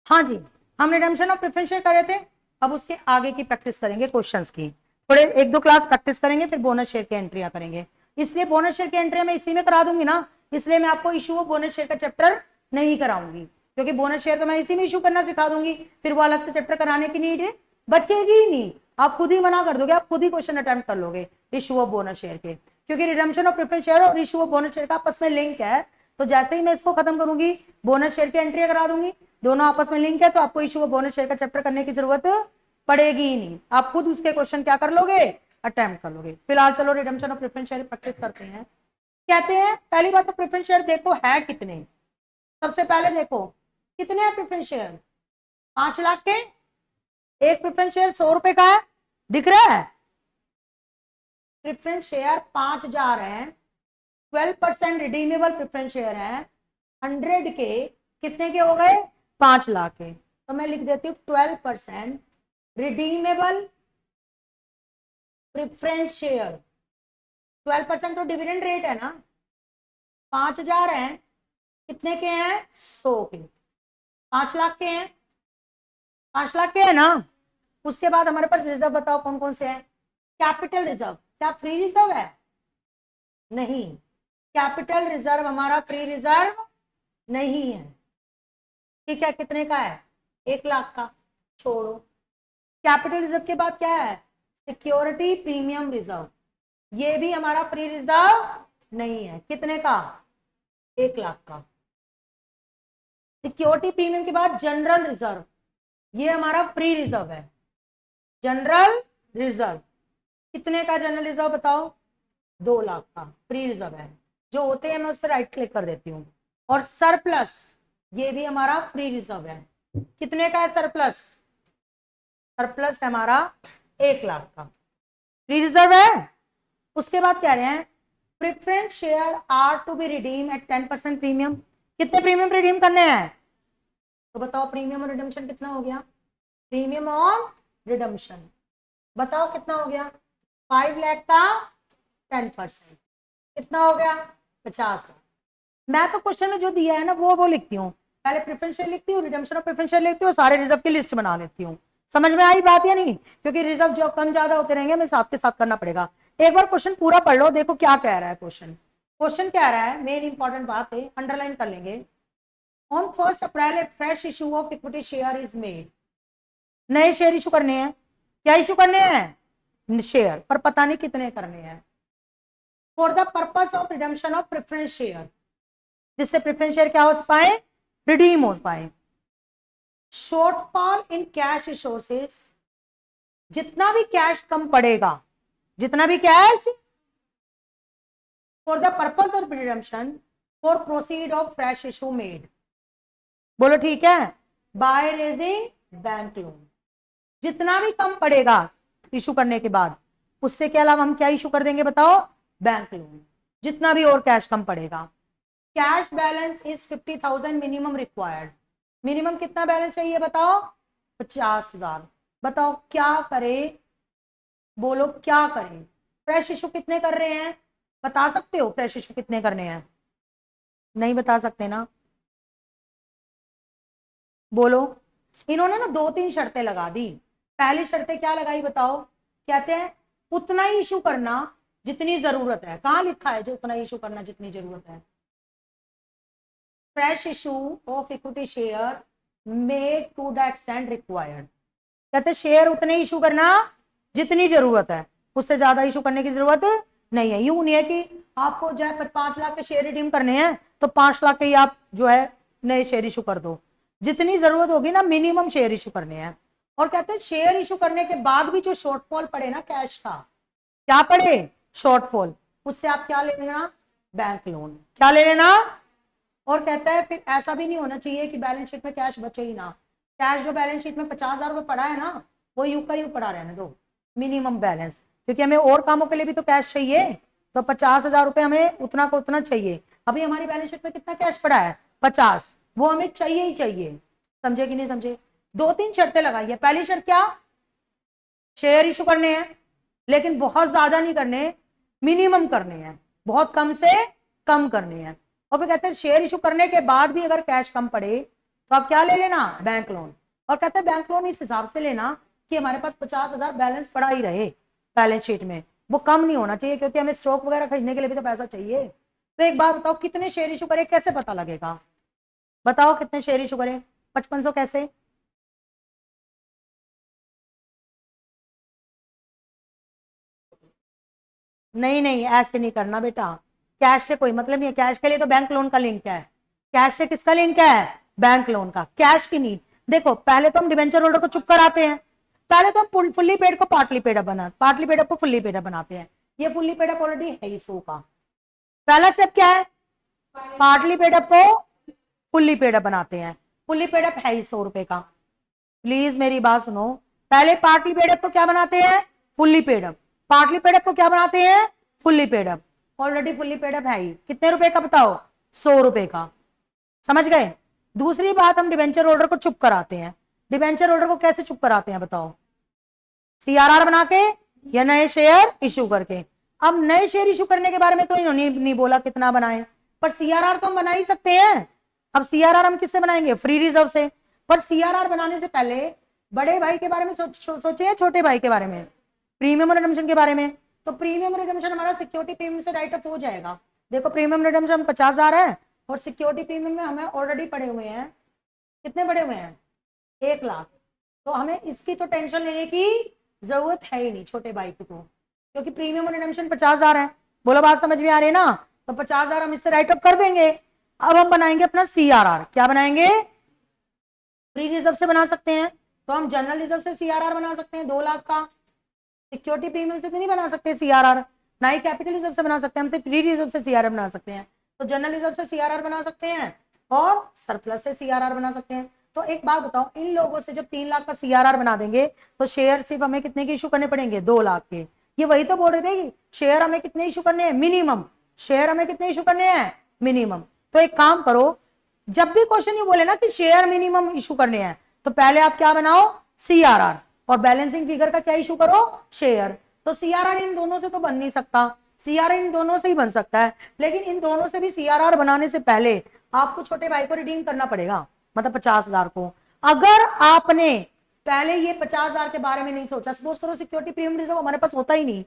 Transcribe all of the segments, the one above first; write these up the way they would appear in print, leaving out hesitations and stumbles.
हाँ जी, हम redemption of preference share कर रहे थे। अब उसके आगे की प्रैक्टिस करेंगे, क्वेश्चंस की थोड़े एक दो क्लास प्रैक्टिस करेंगे, फिर बोनस शेयर की एंट्रियां करेंगे। इसलिए बोनस शेयर की एंट्री मैं इसी में करा दूंगी ना, इसलिए मैं आपको इशू ऑफ बोनस शेयर का चैप्टर नहीं कराऊंगी, क्योंकि बोनस शेयर तो मैं इसी में इशू करना सिखा दूंगी, फिर वो अलग से चैप्टर कराने की नीड बचेगी ही नहीं। आप खुद ही मना कर दोगे, आप खुद ही क्वेश्चन अटेम्प्ट कर लोगे इशू ऑफ बोनस शेयर के, क्योंकि रिडम्पशन ऑफ प्रेफरेंस शेयर और इशू ऑफ बोनस शेयर का आपस में लिंक है। तो जैसे ही मैं इसको खत्म करूंगी, बोनस शेयर की एंट्री करा दूंगी, दोनों आपस में लिंक है, तो आपको इशू ऑफ बोनस शेयर का चैप्टर करने की जरूरत पड़ेगी ही नहीं। आप खुद उसके क्वेश्चन क्या कर लोगे, अटेम्प्ट कर लोगे। फिलहाल चलो redemption of preference share practice करते हैं। कहते हैं पहली बात तो प्रेफरेंस शेयर देखो है कितने। सबसे पहले देखो कितने हैं प्रेफरेंस शेयर, 5 लाख के। एक प्रेफरेंस शेयर 100 रुपए का है, दिख रहा है। प्रेफरेंस शेयर 5,000 है, 12% रिडीमेबल प्रेफरेंस शेयर है। 100 के कितने के हो गए, 5 लाख के। तो मैं लिख देती हूँ 12% रिडीमेबल प्रेफरेंस शेयर। 12% तो डिविडेंड रेट है ना। 5,000 है, कितने के हैं, 100 के। 5 लाख के हैं, 5 लाख के है ना। उसके बाद हमारे पास रिजर्व बताओ कौन कौन से हैं। कैपिटल रिजर्व, क्या फ्री रिजर्व है, नहीं। कैपिटल रिजर्व हमारा फ्री रिजर्व नहीं है, ठीक है। कितने का है, 1 लाख का, छोड़ो। कैपिटल रिजर्व के बाद क्या है, सिक्योरिटी प्रीमियम रिजर्व, ये भी हमारा फ्री रिजर्व नहीं है। कितने का, 1 लाख का। सिक्योरिटी प्रीमियम के बाद जनरल रिजर्व, ये हमारा फ्री रिजर्व है। जनरल रिजर्व कितने का, जनरल रिजर्व बताओ, 2 लाख का फ्री रिजर्व है। जो होते हैं मैं उस पर राइट क्लिक कर देती हूँ। और सरप्लस, ये भी हमारा फ्री रिजर्व है। कितने का है सरप्लस, सरप्लस हमारा 1 लाख का फ्री रिजर्व है। उसके बाद कह रहे हैं preference share are to be redeem at 10% premium. कितने प्रीमियम रिडीम करने हैं, तो बताओ प्रीमियम और रिडम्पशन कितना हो गया। प्रीमियम और रिडम्पशन बताओ कितना हो गया, 5 लाख का 10% कितना हो गया, 50। मैं तो क्वेश्चन में जो दिया है ना वो लिखती हूँ, पहले प्रेफरेंस शेयर लिखती हूँ, रिडम्पशन और प्रेफरेंस शेयर लिखती हूँ, सारे रिजर्व की लिस्ट बना लेती हूँ। समझ में आई बात या नहीं, क्योंकि रिजर्व जो कम ज्यादा होते रहेंगे हमें साथ के साथ करना पड़ेगा। एक बार क्वेश्चन पूरा पढ़ लो, देखो क्या कह रहा है क्वेश्चन। क्वेश्चन कह रहा है, मेन इंपॉर्टेंट बात है, अंडरलाइन कर लेंगे। On 1 April A fresh issue of equity share is made. नए शेयर इशू करने हैं, क्या इशू करने हैं, शेयर, पर पता नहीं कितने करने हैं। For the purpose of redemption of preference share, जिससे प्रेफरेंस शेयर क्या हो पाए, रिडीम हो पाए। शॉर्टफॉल इन कैश रिसोर्सेज, जितना भी कैश कम पड़ेगा, जितना भी cash, for the purpose of redemption for proceed of fresh issue made. बोलो ठीक है, बाय रेजिंग बैंक लोन, जितना भी कम पड़ेगा इशू करने के बाद, उससे के अलावा हम क्या इशू कर देंगे बताओ, बैंक लोन, जितना भी और कैश कम पड़ेगा। Cash balance is 50,000 minimum required. Minimum कितना बैलेंस चाहिए बताओ, 50,000। बताओ क्या करे, बोलो क्या करें। फ्रेश इशू कितने कर रहे हैं, बता सकते हो फ्रेश इशू कितने करने हैं, नहीं बता सकते ना, बोलो। इन्होंने ना 2-3 शर्तें लगा दी। पहली शर्तें क्या लगाई बताओ, कहते हैं उतना ही इशू करना जितनी जरूरत है। कहां लिखा है जो उतना ही इशू करना जितनी जरूरत है, fresh issue of equity share made to the extent required. कहते शेयर उतने इशू करना जितनी जरूरत है, उससे ज्यादा इशू करने की जरूरत नहीं है। यूं नहीं है कि आपको जो है 5 लाख के शेयर रिडीम करने हैं तो 5 लाख के ही आप जो है नए शेयर इशू कर दो, जितनी जरूरत होगी ना मिनिमम शेयर इशू करने हैं। और कहते हैं शेयर इशू करने के बाद भी जो शॉर्टफॉल पड़े ना कैश का, क्या पड़े, शॉर्टफॉल, उससे आप क्या ले लेना, बैंक लोन, क्या ले लेना। और कहता है फिर ऐसा भी नहीं होना चाहिए कि बैलेंस शीट में कैश बचे ही ना। कैश जो बैलेंस शीट में 50,000 रुपए पड़ा है ना, वो यू का यू पड़ा रहने दो, मिनिमम बैलेंस, क्योंकि हमें और कामों के लिए भी तो कैश चाहिए। तो 50,000 रुपए हमें उतना को उतना चाहिए। अभी हमारी बैलेंस शीट में कितना कैश पड़ा है, 50, वो हमें चाहिए ही चाहिए। समझे कि नहीं समझे। 2-3 शर्तें लगाई है। पहली शर्त क्या, शेयर इशू करने हैं लेकिन बहुत ज्यादा नहीं करने, मिनिमम करने हैं, बहुत कम से कम करने हैं। और फिर कहते हैं शेयर इशू करने के बाद भी अगर कैश कम पड़े तो आप क्या ले लेना, बैंक लोन। और कहते हैं बैंक लोन इस हिसाब से लेना कि हमारे पास 50,000 बैलेंस पड़ा ही रहे बैलेंस शीट में, वो कम नहीं होना चाहिए, क्योंकि हमें स्टॉक वगैरह खरीदने के लिए भी तो पैसा चाहिए। तो एक बात बताओ, कितने शेयर इशू करे, कैसे पता लगेगा, बताओ कितने शेयर इशू करे, 5500 कैसे? नहीं नहीं, ऐसे नहीं करना बेटा, कैश से कोई मतलब नहीं है, कैश के लिए तो बैंक लोन का लिंक है। कैश से किसका लिंक है, बैंक लोन का, कैश की नहीं। देखो पहले तो हम डिवेंचर होल्डर को चुप कराते हैं, पहले तो हम फुल्ली पेड को पार्टली पेड बना, पार्टली पेड को फुल्ली पेड बनाते हैं। ये फुल्ली पेड ऑलरेडी है ही सो का। पहला स्टेप क्या है, पार्टली पेड को फुल्ली पेड बनाते हैं। फुल्ली पेड है ही 100 रुपए का। प्लीज मेरी बात सुनो, पहले पार्टली पेड को क्या बनाते हैं, fully paid up. Partly paid up को क्या बनाते हैं, fully paid up. Already fully paid up है ही, कितने रुपए का बताओ, 100 रुपए का। समझ गए? दूसरी बात, हम डिवेंचर होल्डर को चुप कराते हैं। डिवेंचर होल्डर को कैसे चुप कराते हैं बताओ, सीआरआर बना के या नए शेयर इशू करके। अब नए शेयर इशू करने के बारे में तो इन्होंने नहीं बोला कितना बनाए, पर सीआरआर तो हम बना ही सकते हैं। अब सीआरआर हम किससे बनाएंगे, फ्री रिजर्व से। पर सीआरआर बनाने से पहले बड़े भाई के बारे में सोचे, छोटे भाई के बारे में, प्रीमियम रिडम्पशन के बारे में। तो प्रीमियम रिडम्पशन हमारा सिक्योरिटी प्रीमियम से राइट ऑफ हो जाएगा। देखो प्रीमियम रिडम्पशन 50,000 है, और सिक्योरिटी प्रीमियम में हमें ऑलरेडी पड़े हुए हैं, कितने पड़े हुए हैं, 1 लाख। तो हमें इसकी तो टेंशन लेने की जरूरत है ही नहीं छोटे भाई की, तो क्योंकि प्रीमियम रिडम्पशन 50,000 है। बोलो बात समझ में आ रही है ना? तो 50,000 हम इससे राइट ऑफ कर देंगे। अब हम बनाएंगे अपना सीआरआर, क्या बनाएंगे, फ्री रिजर्व से बना सकते हैं। तो हम जनरल रिजर्व से सीआरआर बना सकते हैं 2 लाख का। सिक्योरिटी प्रीमियम से तो नहीं बना सकते सीआरआर, ना ही कैपिटल रिजर्व से बना सकते हैं, हम सिर्फ फ्री रिजर्व से सीआरआर बना सकते हैं। तो जनरल रिजर्व से सीआरआर बना सकते हैं और सरप्लस से सीआरआर बना सकते हैं। तो एक बात बताओ, इन लोगों से जब 3 लाख का सीआरआर बना देंगे तो शेयर सिर्फ हमें कितने के इशू करने पड़ेंगे, 2 लाख के। ये वही तो बोल रहे थे कि शेयर हमें कितने इशू करने हैं, मिनिमम। शेयर हमें कितने इशू करने हैं, मिनिमम। तो एक काम करो, जब भी क्वेश्चन ये बोले ना कि शेयर मिनिमम इशू करने हैं, तो पहले आप क्या बनाओ, सीआरआर, और बैलेंसिंग फिगर का क्या इशू करो, शेयर। तो सीआरआर इन दोनों से तो बन नहीं सकता, सीआरआर इन दोनों से ही बन सकता है, लेकिन इन दोनों से भी सीआरआर बनाने से पहले आपको छोटे भाई को रिडीम करना पड़ेगा, मतलब 50,000 को। अगर आपने पहले ये 50,000 के बारे में नहीं सोचा, सपोज करो सिक्योरिटी प्रीमियम रिजर्व हमारे पास होता ही नहीं,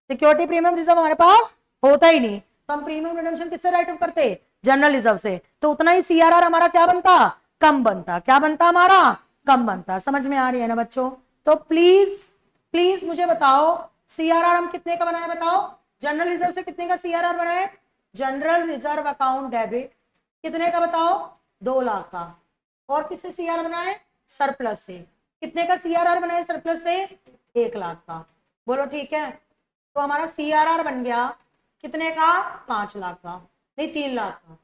सिक्योरिटी प्रीमियम रिजर्व हमारे पास होता ही नहीं, तो हम प्रीमियम रिडम्पशन किससे राइट ऑफ करते, जनरल रिजर्व से। तो उतना ही सीआरआर हमारा क्या बनता, कम बनता। क्या बनता हमारा, कम बनता। समझ में आ रही है ना बच्चों? तो प्लीज प्लीज मुझे बताओ, सीआरआर हम कितने का बनाए बताओ, जनरल रिजर्व से कितने का सीआरआर बनाए, जनरल रिजर्व अकाउंट डेबिट कितने का बताओ, 2 लाख का। और किससे सीआर बनाए, सरप्लस से। कितने का सीआरआर बनाए सरप्लस से, 1 लाख का। बोलो ठीक है। तो हमारा सीआरआर बन गया कितने का, 5 लाख का, नहीं 3 लाख का।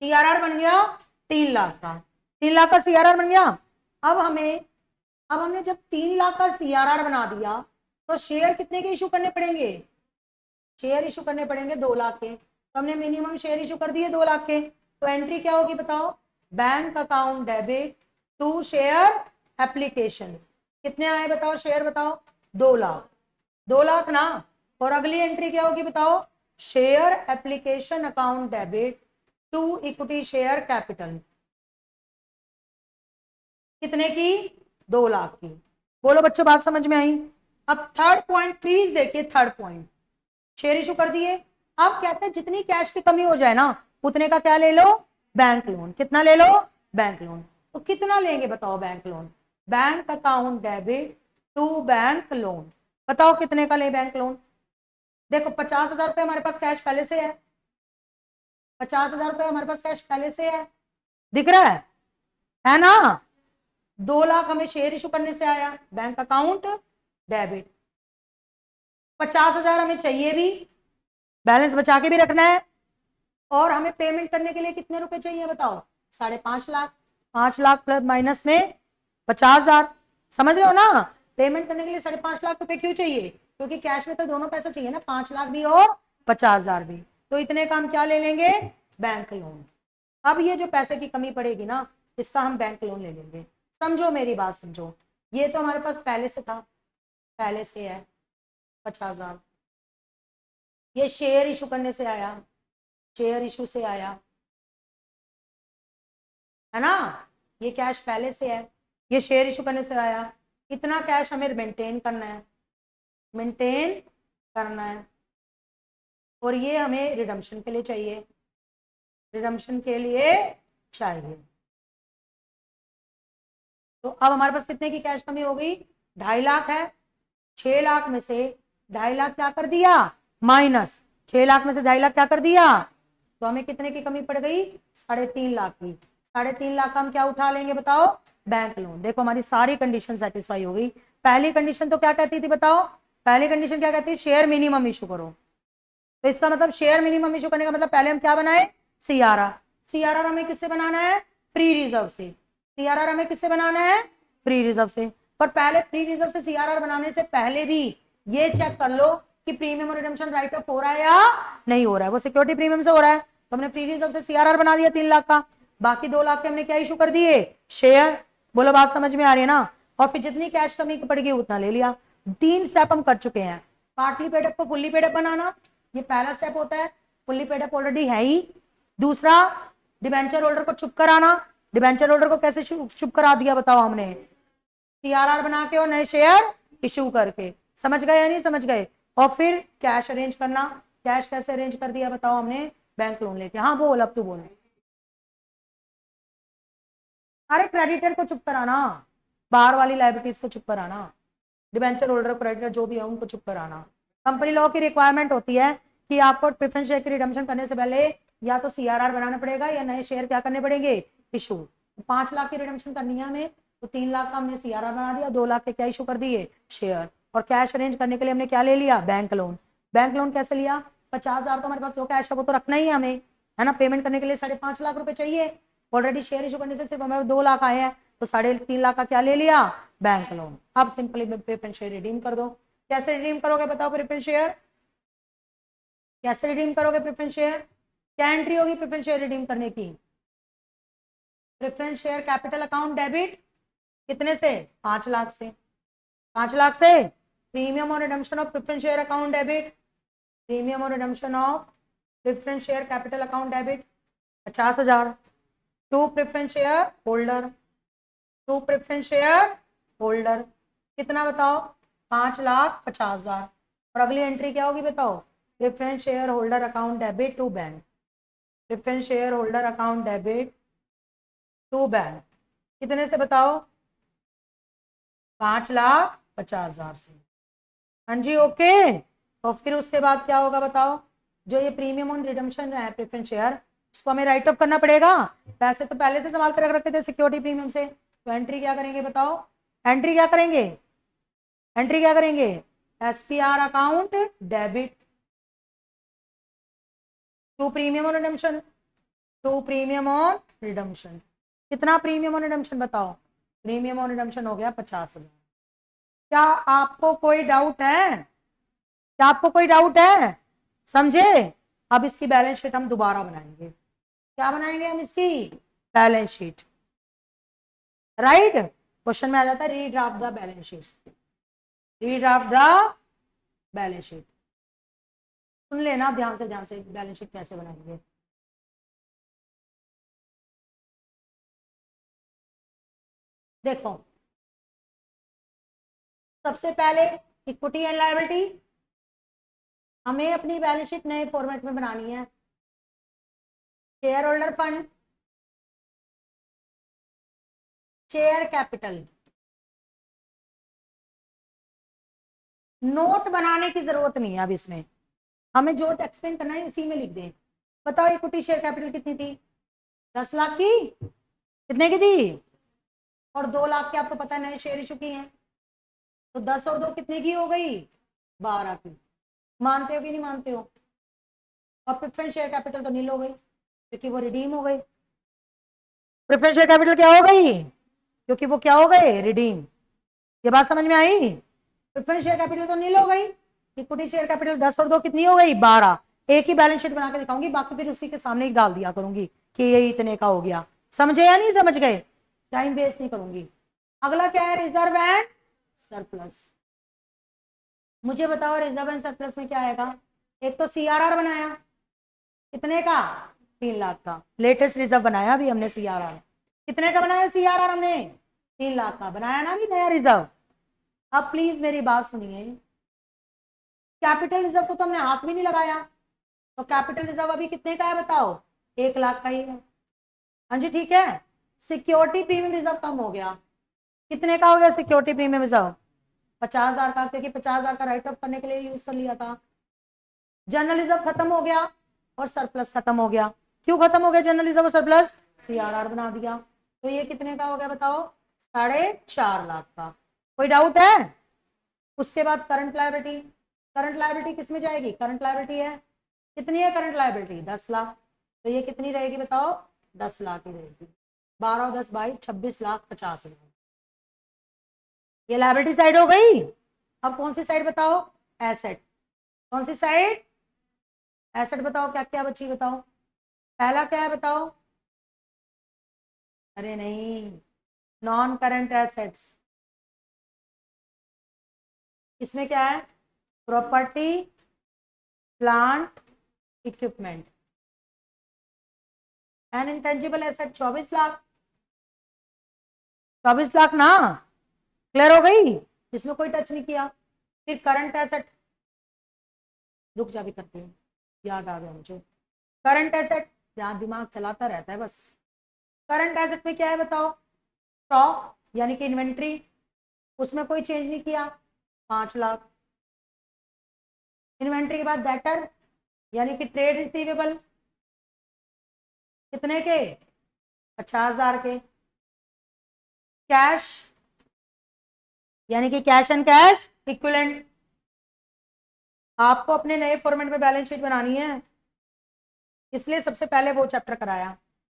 सीआरआर बन गया 3 लाख का, 3 लाख का सीआरआर बन गया। अब हमने जब 3 लाख का सीआरआर बना दिया, तो शेयर कितने के इशू करने पड़ेंगे, शेयर इशू करने पड़ेंगे 2 लाख के। तो हमने मिनिमम शेयर इशू कर दिए 2 लाख के। तो एंट्री क्या होगी बताओ, bank account debit to share application. कितने आए बताओ शेयर, बताओ 2 लाख, 2 लाख ना। और अगली एंट्री क्या होगी बताओ, share application account debit to equity share capital. कितने की, 2 लाख की। बोलो बच्चों बात समझ में आई? अब थर्ड पॉइंट प्लीज देखिए, थर्ड पॉइंट, शेयर इशू कर दिए। अब कहते हैं जितनी कैश की कमी हो जाए ना, उतने का क्या ले लो, बैंक लोन। कितना ले लो, बैंक लोन। तो कितना लेंगे बताओ bank loan, bank account debit to bank loan. बताओ कितने का ले बैंक लोन। देखो 50,000 रुपये हमारे पास कैश पहले से है, 50,000 रुपये हमारे पास कैश पहले से है, दिख रहा है ना? 2 लाख हमें शेयर इशू करने से आया, बैंक अकाउंट डेबिट। 50,000 हमें चाहिए भी, बैलेंस बचा के भी रखना है, और हमें पेमेंट करने के लिए कितने रुपए चाहिए बताओ, 5.5 लाख। 5 लाख प्लस माइनस में 50,000, समझ रहे हो ना? पेमेंट करने के लिए 5.5 लाख रुपए क्यों चाहिए, क्योंकि कैश में तो दोनों पैसा चाहिए ना, 5 लाख भी और 50,000 भी। तो इतने का हम क्या ले लेंगे, बैंक लोन। अब ये जो पैसे की कमी पड़ेगी ना, इसका हम बैंक लोन ले लेंगे। समझो मेरी बात समझो, ये तो हमारे पास पहले से था, पहले से है 50,000, ये शेयर इशू करने से आया, शेयर इशू से आया, है ना, ये कैश पहले से है, ये शेयर इशू करने से आया, इतना कैश हमें मेंटेन करना है, मेंटेन करना है, और ये हमें रिडम्पशन के लिए चाहिए, रिडम्पशन के लिए चाहिए। तो अब हमारे पास कितने की कैश कमी हो गई, 2.5 लाख है, 6 लाख में से 2.5 लाख क्या कर दिया माइनस, 6 लाख में से 2.5 लाख क्या कर दिया, तो हमें कितने की कमी पड़ गई, 3.5 लाख की। 3.5 लाख का हम क्या उठा लेंगे बताओ, बैंक लोन। देखो हमारी सारी कंडीशन सेटिस्फाई हो गई। पहली कंडीशन तो क्या कहती थी बताओ, पहली कंडीशन क्या कहती है, शेयर मिनिमम इशू करो। तो इसका मतलब शेयर मिनिमम इशू करने का मतलब पहले हम क्या बनाए, सीआरआर। सीआरआर हमें किससे बनाना है, फ्री रिजर्व से। सीआरआर हमें किससे बनाना है, फ्री रिजर्व से। पर पहले फ्री रिजर्व से सीआरआर बनाने से पहले भी ये चेक कर लो कि प्रीमियम और रिडेम्पशन राइट ऑफ हो रहा है या नहीं हो रहा है। वो सिक्योरिटी प्रीमियम से हो रहा है तो हमने फ्री रिजर्व से सीआरआर बना दिया 3 लाख का, बाकी 2 लाख के हमने क्या इशू कर दिए, शेयर। बोलो बात समझ में आ रही है ना। और फिर जितनी कैश कमी पड़ेगी उतना ले लिया। 3 स्टेप हम कर चुके हैं। पार्टली पेड अप को फुल्ली पेड अप बनाना, ये पहला स्टेप होता है, फुल्ली पेड अप ऑलरेडी है ही। दूसरा, डिबेंचर होल्डर को चुप कराना। डिबेंचर होल्डर को कैसे चुप करा दिया बताओ हमने, सीआरआर बना के और नए शेयर इशू करके। समझ गए या नहीं समझ गए। और फिर कैश अरेंज करना, कैश कैसे अरेंज कर दिया बताओ हमने, बैंक लोन लेके। हाँ बोल, अब तू बोल। अरे क्रेडिटर को चुप कराना, बाहर वाली लाइबिलिटीज को चुप कराना, डिबेंचर होल्डर क्रेडिटर जो भी है उनको चुप कराना। कंपनी लॉ की रिक्वायरमेंट होती है कि आपको प्रेफरेंस शेयर की रिडम्पशन करने से पहले या तो सीआरआर बनाना पड़ेगा या नए शेयर क्या करने पड़ेंगे, इशू। 5 लाख की रिडम्पशन करनी है हमें, तो 3 लाख का हमने सीआरआर बना दिया, 2 लाख के क्या इशू कर दिए, शेयर। और कैश अरेंज करने के लिए हमने क्या ले लिया, बैंक लोन। बैंक लोन कैसे लिया, 50,000 तो हमारे पास जो कैश है वो तो रखना ही है हमें, है ना। पेमेंट करने के लिए 5.5 लाख रुपए चाहिए, ऑलरेडी शेयर इशू करने से सिर्फ हमें 2 लाख आए हैं, तो 3.5 लाख का क्या ले लिया, बैंक लोन। अब सिंपली प्रेफरेंस शेयर रिडीम कर दो। कैसे रिडीम करोगे बताओ प्रेफरेंस शेयर, कैसे रिडीम करोगे प्रेफरेंस शेयर, क्या एंट्री होगी प्रेफरेंस शेयर रिडीम करने की, preference share capital account debit, कितने से, 5 लाख से। 5 लाख से प्रीमियम और redemption of preference share account debit, premium और redemption of preference share capital account debit 50,000 to preference shareholder, to preference shareholder कितना बताओ, 5,50,000। और अगली एंट्री क्या होगी बताओ, preference shareholder account debit to bank, preference shareholder account debit to bank कितने से बताओ, 5,50,000 से। हाँ जी ओके। और फिर उसके बाद क्या होगा बताओ, जो ये प्रीमियम ऑन रिडम्पशन है प्रेफरेंस शेयर, उसको हमें राइट ऑफ करना पड़ेगा। पैसे तो पहले से संभाल कर रख रखे थे सिक्योरिटी प्रीमियम से, तो एंट्री क्या करेंगे बताओ, एंट्री क्या करेंगे, एंट्री क्या करेंगे, SPR account debit to premium on redemption, to premium on redemption. कितना प्रीमियम ऑन रिडम्पशन बताओ, प्रीमियम ऑन रिडम्पशन हो गया 50,000। क्या आपको कोई डाउट है, क्या आपको कोई डाउट है, समझे। अब इसकी बैलेंस शीट हम दोबारा बनाएंगे, क्या बनाएंगे हम इसकी बैलेंस शीट, राइट। क्वेश्चन में आ जाता है redraft the balance sheet, redraft the balance sheet. सुन लेना ध्यान से बैलेंस शीट कैसे बनाएंगे। देखो सबसे पहले इक्विटी एंड लायबिलिटी हमें अपनी बैलेंस शीट नए फॉर्मेट में बनानी है। Share holder fund, share capital, note बनाने की जरूरत नहीं है अब इसमें, हमें जो एक्सप्लेन करना है इसी में लिख दें। बताओ इक्विटी शेयर कैपिटल कितनी थी, 10 लाख की, कितने की थी, और 2 लाख के आपको पता है नए शेयर इशू की हैं, तो 10 और 2 कितने की हो गई, 12 की। मानते हो कि नहीं मानते हो। और प्रेफरेंस शेयर कैपिटल तो नील हो गई क्योंकि वो रिडीम हो गई, प्रेफरेंस शेयर कैपिटल क्या हो गई, क्योंकि वो क्या हो गए, रिडीम। ये बात समझ में आई। प्रेफरेंस शेयर कैपिटल तो नील हो गई, इक्विटी शेयर कैपिटल 10 और 2 कितनी हो गई, 12। एक ही बैलेंस शीट बना के दिखाऊंगी, बाकी फिर उसी के सामने ही डाल दिया करूंगी कि ये इतने का हो गया। समझे या नहीं समझ गए, टाइम वेस्ट नहीं करूंगी। अगला क्या है, रिजर्व एंड सरप्लस। मुझे बताओ रिजर्व एंड सरप्लस में क्या आएगा। एक तो सीआरआर बनाया, कितने का, 3 लाख का, लेटेस्ट रिजर्व बनाया अभी हमने सीआरआर, कितने का बनाया CRR हमने? 3 लाख का बनाया ना भी नया रिजर्व। अब प्लीज मेरी बात सुनिए, कैपिटल रिजर्व को तो हमने हाथ भी नहीं लगाया, तो कैपिटल रिजर्व अभी कितने का है बताओ? 1 लाख का ही है। हाँ जी ठीक है। सिक्योरिटी प्रीमियम रिजर्व कम हो गया, कितने का हो गया सिक्योरिटी प्रीमियम रिजर्व? 50,000 का, क्योंकि 50,000 का राइट ऑफ करने के लिए यूज कर लिया था। जनरल रिजर्व खत्म हो गया और सरप्लस खत्म हो गया। क्यों खत्म हो गया जनरल रिजर्व और सरप्लस? CRR बना दिया। तो ये कितने का हो गया बताओ? 4.5 लाख का। कोई डाउट है? उसके बाद करंट लायबिलिटी, करंट लायबिलिटी किस में जाएगी? करंट लायबिलिटी है, कितनी है करंट लायबिलिटी? 10 लाख। तो ये कितनी रहेगी बताओ? 10 लाख ही रहेगी। 12 10 22 26,50,000। ये लायबिलिटी साइड हो गई। अब कौन सी साइड बताओ? एसेट। कौन सी साइड? एसेट। बताओ क्या क्या बची बताओ? पहला क्या है बताओ? अरे नहीं, नॉन करंट एसेट्स। इसमें क्या है? Property, plant, equipment and intangible asset 24 lakh. 24 lakh ना, क्लियर हो गई? इसमें कोई टच नहीं किया। फिर करंट एसेट, रुक जा भी करती हूँ, याद आ गया मुझे। करंट एसेट, यहाँ दिमाग चलाता रहता है बस। करंट एसेट में क्या है बताओ? स्टॉक यानी कि इन्वेंट्री, उसमें कोई चेंज नहीं किया, 5 लाख। इन्वेंट्री के बाद डेटर यानी कि ट्रेड रिसीवेबल, कितने के? 50,000 के। कैश यानी कि कैश एंड कैश इक्विवेलेंट। आपको अपने नए फॉर्मेट में बैलेंस शीट बनानी है, इसलिए सबसे पहले वो चैप्टर कराया।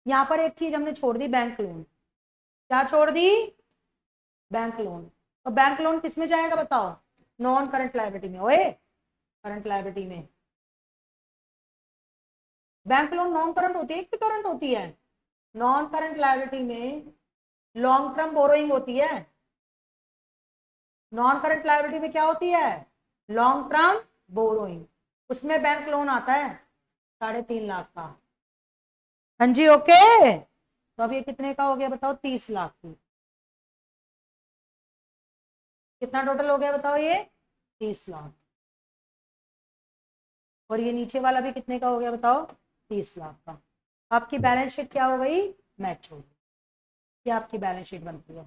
यहाँ पर एक चीज हमने छोड़ दी, बैंक लोन। क्या छोड़ दी? Bank loan. तो बैंक लोन किस में जाएगा बताओ? नॉन करंट लायबिलिटी में। ओए, करंट लायबिलिटी में बैंक लोन नॉन करंट होती है कि करंट होती है? नॉन करंट लायबिलिटी में लॉन्ग टर्म बोरोइंग होती है। नॉन करंट लायबिलिटी में क्या होती है? Long term borrowing. उसमें बैंक लोन आता है 3.5 लाख का। हाँ जी ओके। तो अब ये कितने का हो गया बताओ? 30 लाख की। कितना टोटल हो गया बताओ? ये 30 लाख। और ये नीचे वाला भी कितने का हो गया बताओ? 30 लाख का। आपकी बैलेंस शीट क्या हो गई? मैच हो गई। क्या आपकी बैलेंस शीट बनती है,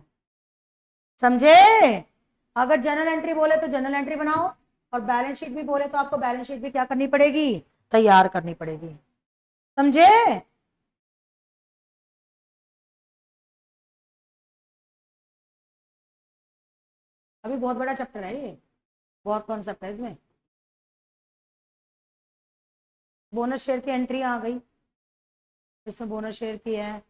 समझे? अगर जनरल एंट्री बोले तो जनरल एंट्री बनाओ, और बैलेंस शीट भी बोले तो आपको बैलेंस शीट भी क्या करनी पड़ेगी? तैयार करनी पड़ेगी। समझे? अभी बहुत बड़ा चैप्टर है ये, बहुत कॉन्सेप्ट है इसमें। बोनस शेयर की एंट्री आ गई, इसमें बोनस शेयर की है।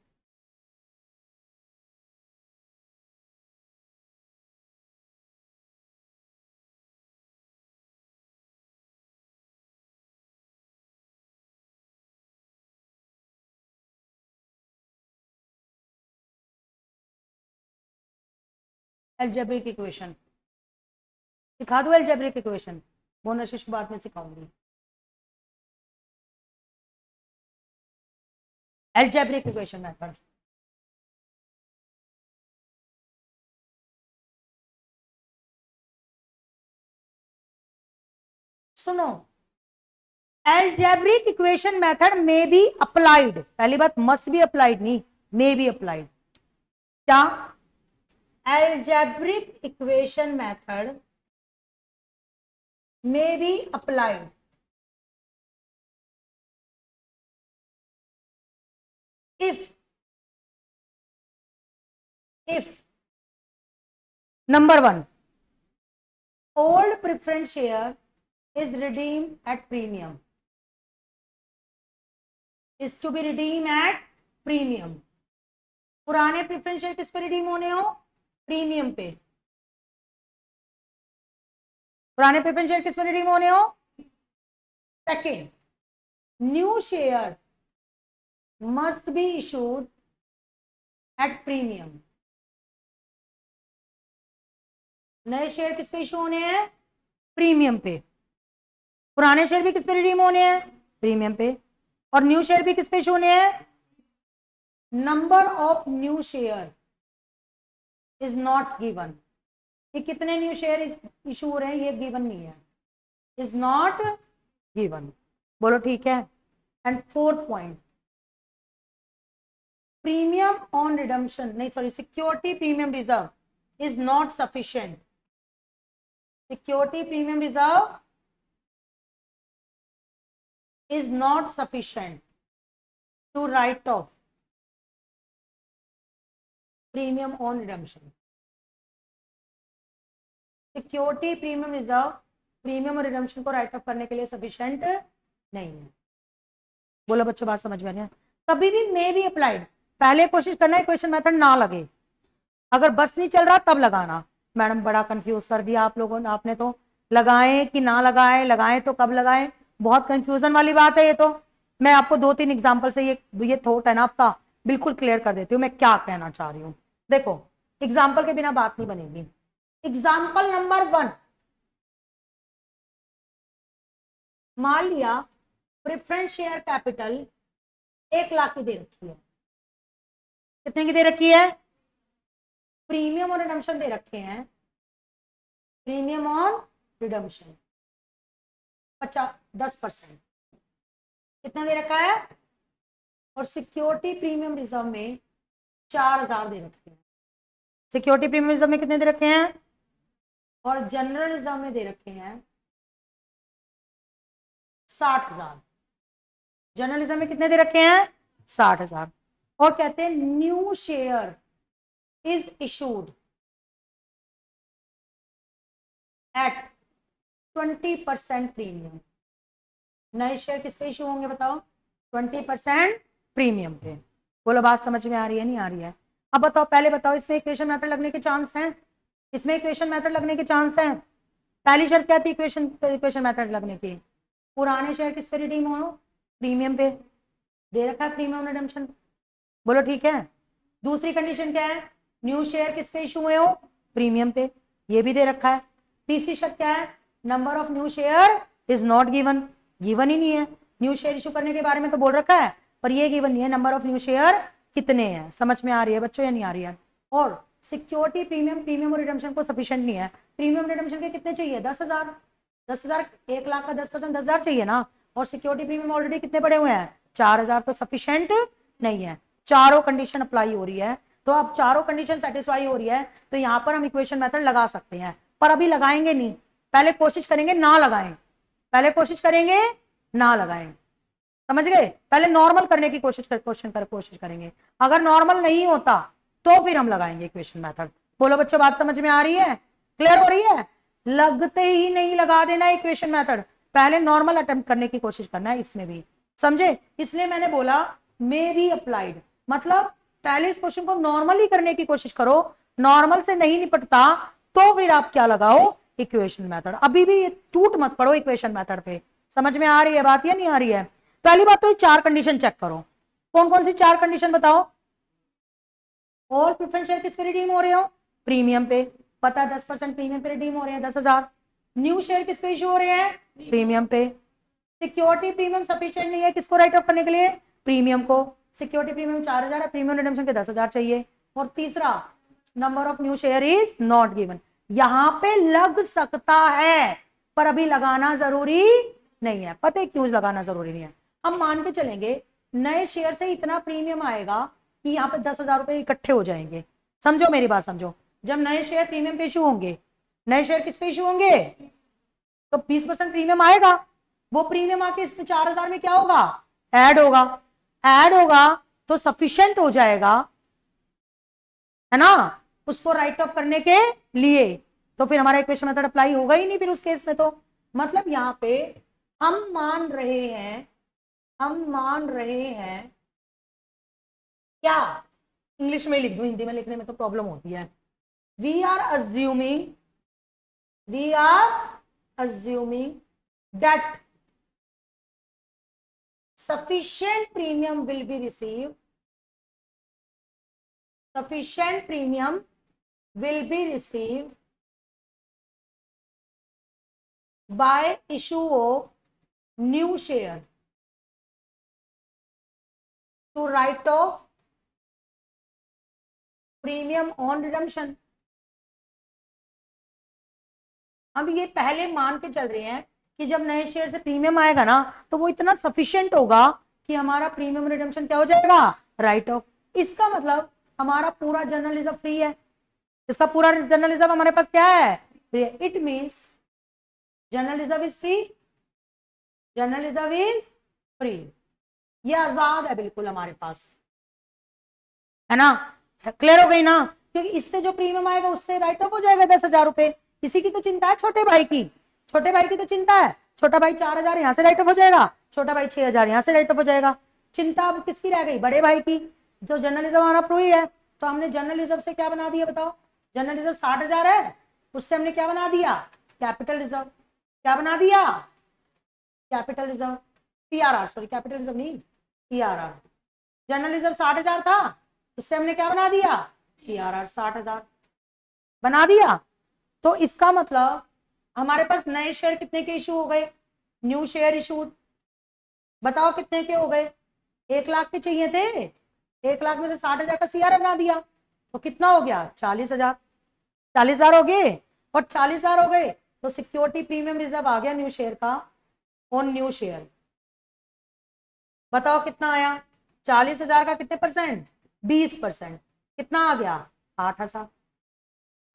एल्जेब्रिक इक्वेशन सिखा दो, एल्जेब्रिक इक्वेशन बोनस शेयर बाद में सिखाऊंगी। Algebraic equation method. सुनो, एल्जेब्रिक इक्वेशन मेथड में बी अप्लाइड, पहली बात मस्ट बी अप्लाइड नहीं, मे बी अप्लाइड। क्या? Algebraic equation method may be applied if number 1, old preference share is redeemed at premium, is to be redeemed at premium। पुराने preference share किस पे redeem होने हो? Premium पे। पुराने preference share किस पे रिडीम होने हो? Second, new share must be issued at premium. नए शेयर किस पे इशू होने हैं? प्रीमियम पे। पुराने शेयर भी किस पे रिडीम होने हैं? प्रीमियम पे। और न्यू शेयर भी किस पे इशू होने हैं? Number of new share is not given, कि कितने न्यू शेयर इशू हो रहे हैं ये गिवन नहीं है, इज नॉट गिवन। बोलो ठीक है। And fourth point, premium on redemption, नहीं sorry, security premium reserve is not sufficient, security premium reserve is not sufficient to write off premium on redemption. Security premium reserve premium और redemption को write off करने के लिए sufficient नहीं है। बोलो बच्चों बात समझ में आ रही है। कभी भी मे बी अप्लाइड, पहले कोशिश करना है इक्वेशन मेथड ना लगे, अगर बस नहीं चल रहा तब लगाना। मैडम बड़ा कंफ्यूज कर दिया आप लोगों ने, आपने तो लगाए कि ना लगाए, लगाए तो कब लगाए, बहुत कंफ्यूजन वाली बात है ये तो। मैं आपको 2-3 एग्जांपल से ये थॉट है ना आपका बिल्कुल क्लियर कर देती हूँ मैं क्या कहना चाह रही हूँ। देखो एग्जाम्पल के बिना बात नहीं बनेगी। एग्जाम्पल नंबर 1, मान लिया प्रेफरेंस शेयर कैपिटल 1 लाख की दे रखी है। कितने की दे रखी है? प्रीमियम और रिडम्पशन दे रखे हैं, प्रीमियम और रिडम्पशन 10%, कितना दे रखा है? और सिक्योरिटी प्रीमियम रिजर्व में 4000 दे रखे हैं। सिक्योरिटी प्रीमियम रिजर्व में कितने दे रखे हैं? और जनरल रिजर्व में दे रखे हैं 60,000। जनरल रिजर्व में कितने दे रखे हैं? 60,000। और कहते हैं new share is issued at 20% premium. नए शेयर किस पे इशू होंगे बताओ? 20% प्रीमियम पे। बोलो बात समझ में आ रही है नहीं आ रही है? अब बताओ, पहले बताओ इसमें इक्वेशन मेथड लगने के चांस हैं? इसमें इक्वेशन मेथड लगने के चांस हैं? पहली शर्त क्या थी इक्वेशन मेथड लगने की? पुराने शेयर किस पे रिडीम हो? प्रीमियम पे। दे रखा है प्रीमियम रिडम्पशन। बोलो ठीक है। दूसरी कंडीशन क्या है? न्यू शेयर किस पे इशू हुए हो? प्रीमियम पे, ये भी दे रखा है। तीसरी शर्त क्या है? Number of new share is not given, given ही नहीं है। न्यू शेयर इशू करने के बारे में तो बोल रखा है पर ये गिवन नहीं है नंबर ऑफ न्यू शेयर कितने हैं। समझ में आ रही है बच्चों या नहीं आ रही है? और सिक्योरिटी प्रीमियम और रिडम्पशन को सफिशिएंट नहीं है। प्रीमियम रिडम्पशन के कितने चाहिए? 10,000। 10,000 1 लाख का 10% 10,000 चाहिए ना। और सिक्योरिटी प्रीमियम ऑलरेडी कितने पड़े हुए हैं? 4,000, तो सफिशिएंट नहीं है। चारों कंडीशन अप्लाई हो रही है, तो अब चारों कंडीशन सेटिस्फाई हो रही है तो यहां पर हम इक्वेशन मेथड लगा सकते हैं, पर अभी लगाएंगे नहीं। पहले कोशिश करेंगे ना लगाएं, पहले कोशिश करेंगे ना लगाएं। समझ गए? पहले नॉर्मल करने की कोशिश करेंगे, अगर नॉर्मल नहीं होता तो फिर हम लगाएंगे इक्वेशन मेथड। बोलो बच्चों बात समझ में आ रही है? क्लियर हो रही है? लगते ही नहीं लगा देना इक्वेशन मेथड, पहले नॉर्मल अटेम्प्ट करने की कोशिश करना है इसमें भी। समझे? इसलिए मैंने बोला मे बी अप्लाइड, मतलब पहले इस क्वेश्चन को नॉर्मली करने की कोशिश करो, नॉर्मल से नहीं निपटता तो फिर आप क्या लगाओ? Equation method. अभी भी टूट मत पड़ो इक्वेशन मेथड पे। समझ में आ रही है बात या नहीं आ रही है? पहली बात तो 4 कंडीशन चेक करो। कौन कौन सी 4 कंडीशन बताओ? ऑल प्रेफरेंस शेयर किस पे रिडीम हो रहे हो? प्रीमियम पे। पता 10% प्रीमियम पे रिडीम हो रहे हैं 10,000। न्यू शेयर किस पे इशू हो रहे हैं? प्रीमियम पे। सिक्योरिटी प्रीमियम सफिशिएंट नहीं है किसको राइट ऑफ करने के लिए? प्रीमियम को। सिक्योरिटी प्रीमियम 4,000 है, प्रीमियम रिडम्पशन के 10,000 चाहिए। और तीसरा, number of new share is not given. यहां पे लग सकता है पर अभी लगाना जरूरी नहीं है। पता है क्यों लगाना जरूरी नहीं है? हम मान के चलेंगे नए शेयर से इतना प्रीमियम आएगा कि यहाँ पे 10,000 रुपए इकट्ठे हो जाएंगे। समझो मेरी बात समझो। जब नए शेयर प्रीमियम पे इशू होंगे, नए शेयर किस पे इशू होंगे? तो 20% प्रीमियम आएगा, वो प्रीमियम आके इस 4,000 में क्या होगा? ऐड होगा। ऐड होगा तो सफिशिएंट हो जाएगा, है ना, उसको राइट ऑफ करने के लिए। तो फिर हमारा इक्वेशन मेथड अप्लाई होगा ही नहीं फिर उस केस में। तो मतलब यहां पे हम मान रहे हैं क्या? इंग्लिश में लिख दूं, हिंदी में लिखने में तो प्रॉब्लम होती है। We are assuming that sufficient premium will be received, sufficient premium will be received by issue of new share to write off premium on redemption. अब ये पहले मान के चल रहे हैं कि जब नए शेयर से प्रीमियम आएगा ना तो वो इतना सफिशिएंट होगा कि हमारा प्रीमियम रिडम्पशन क्या हो जाएगा, राइट ऑफ। इसका मतलब हमारा पूरा जनरल रिजर्व फ्री है। इसका पूरा जनरल रिजर्व हमारे पास क्या है, free. It means general reserve is free, general reserve is free. ये आजाद है बिल्कुल हमारे पास, है ना। क्लियर हो गई ना, क्योंकि इससे जो प्रीमियम आएगा उससे राइट ऑफ हो जाएगा 10,000 रुपए। किसी की तो चिंता है, छोटे भाई की, छोटे भाई की तो चिंता है। छोटा भाई 4,000 यहां से राइट ऑफ हो जाएगा, छोटा भाई 6,000 यहां से राइट ऑफ हो जाएगा। चिंता अब किसकी रह गई, बड़े भाई की। जो जनरल रिजर्व हमारा प्रूव है, तो हमने जनरल रिजर्व से क्या बना दिया बताओ, जनरल रिजर्व 60,000 है, उससे हमने क्या बना दिया, कैपिटल रिजर्व। क्या बना दिया, capital reserve, CRR, sorry capital reserve नहीं, सीआरआर। जनरल रिजर्व 60,000 था, इससे हमने क्या बना दिया, सीआरआर 60,000 बना दिया। तो इसका मतलब हमारे पास नए शेयर कितने के इशू हो गए, न्यू शेयर इशूड, बताओ कितने के हो गए, 1 लाख के चाहिए थे, 1 लाख में से 60,000 का सीआरआर बना दिया, तो कितना हो गया, 40,000। 40,000 हो गए, और 40,000 हो गए तो सिक्योरिटी प्रीमियम रिजर्व आ गया न्यू शेयर का, ऑन न्यू शेयर। बताओ कितना आया, 40,000 का कितने परसेंट, 20%, कितना आ गया, 8,000।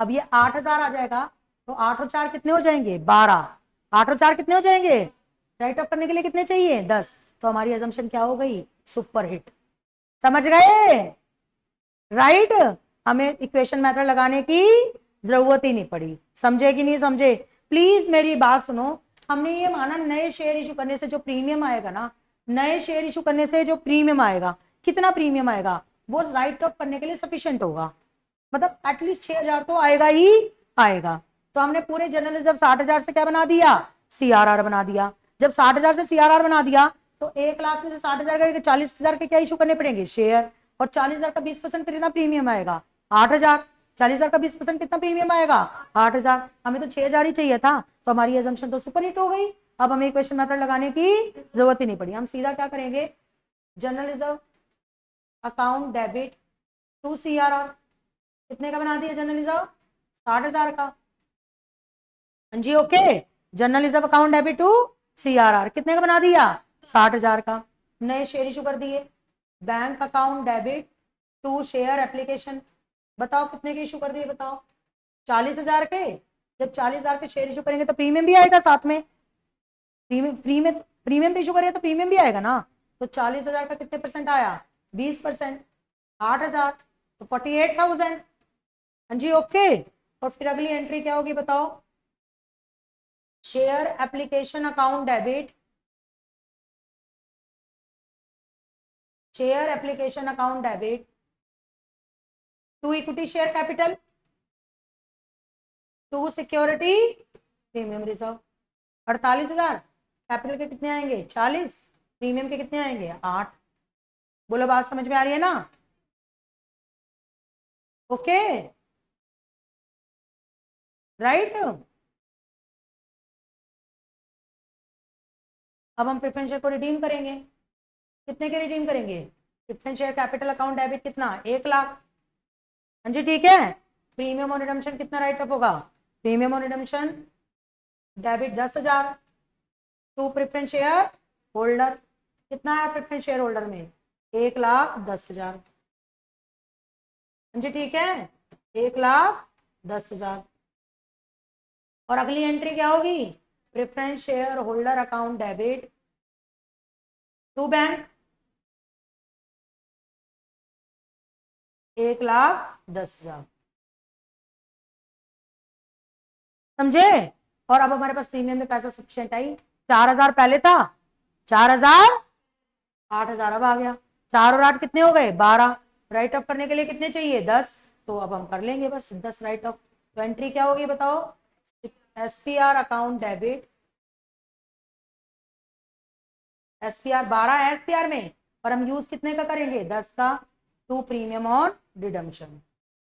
अब ये 8,000 आ जाएगा, तो 8 और 4 कितने हो जाएंगे, 12। 8 और 4 कितने हो जाएंगे, राइट ऑफ करने के लिए कितने चाहिए, 10। तो हमारी अजम्पशन क्या हो गई, सुपर हिट। समझ गए, राइट। हमें इक्वेशन मेथड लगाने की जरूरत ही नहीं पड़ी। समझे कि नहीं समझे, प्लीज मेरी बात सुनो। हमने ये माना नए शेयर इशू करने से जो प्रीमियम आएगा ना, नए शेयर इशू करने से जो प्रीमियम आएगा, कितना प्रीमियम आएगा, वो राइट ऑफ करने के लिए सफिशिएंट होगा। मतलब एटलीस्ट 6,000 तो आएगा ही आएगा। तो हमने पूरे जनरल रिजर्व 60,000 से क्या बना दिया, सीआरआर बना दिया। जब 60,000 से सीआरआर बना दिया, तो 1 लाख में से 60,000 का 40,000 के क्या इशू करने पड़ेंगे, शेयर। और 40,000 का 20% कितना प्रीमियम आएगा, 8,000। 40,000 का 20% कितना प्रीमियम आएगा, 8,000। हमें तो 6,000 ही चाहिए था, तो हमारी एजम्पशन तो सुपर हिट हो गई। अब हमें इक्वेशन मेथड लगाने की जरूरत ही नहीं पड़ी। हम सीधा क्या करेंगे, general reserve account debit to CRR, कितने का बना दिया जनरल रिजर्व, 60,000 का। जी okay, general reserve account debit to CRR कितने का बना दिया, 60,000 का। नए शेयर इशू कर दिए, bank account debit to share application, बताओ कितने के इशू कर दिए, बताओ 40,000 के। जब 40,000 के शेयर इशू करेंगे तो प्रीमियम भी आएगा साथ में, प्रीमियम भी इशू करेंगे तो प्रीमियम भी आएगा ना। तो 40,000 का कितने परसेंट आया, 20%, 8,000, तो 48,000। हाँ जी ओके। और फिर अगली एंट्री क्या होगी बताओ, share application account debit, share application account debit to equity share capital to security premium reserve. 48,000, capital के कितने आएंगे, 40, प्रीमियम के कितने आएंगे, 8। बोलो बात समझ में आ रही है ना, ओके, राइट। अब हम प्रेफरेंस शेयर को रिडीम करेंगे, कितने के रिडीम करेंगे, preference share capital account debit कितना, 1,00,000। हाँ जी ठीक है। प्रीमियम ऑन रिडम्पशन कितना राइट ऑफ होगा, premium on redemption debit 10,000 to preference shareholder, कितना है प्रेफरेंस शेयर होल्डर में, 1,10,000। हाँ जी ठीक है, 1,10,000। और अगली एंट्री क्या होगी, preference shareholder account debit to bank 1,10,000। समझे। और अब हमारे पास प्रीमियम में पैसा सफिशिएंट आई, 4,000 पहले था, 4,000, 8,000 अब आ गया, 4 और 8 कितने हो गए, 12। राइट ऑफ करने के लिए कितने चाहिए, 10। तो अब हम कर लेंगे बस 10 राइट ऑफ। तो एंट्री क्या होगी बताओ, एसपीआर अकाउंट डेबिट, एसपीआर 12 है एसपीआर में, और हम यूज कितने का करेंगे, 10 का, to premium on redemption,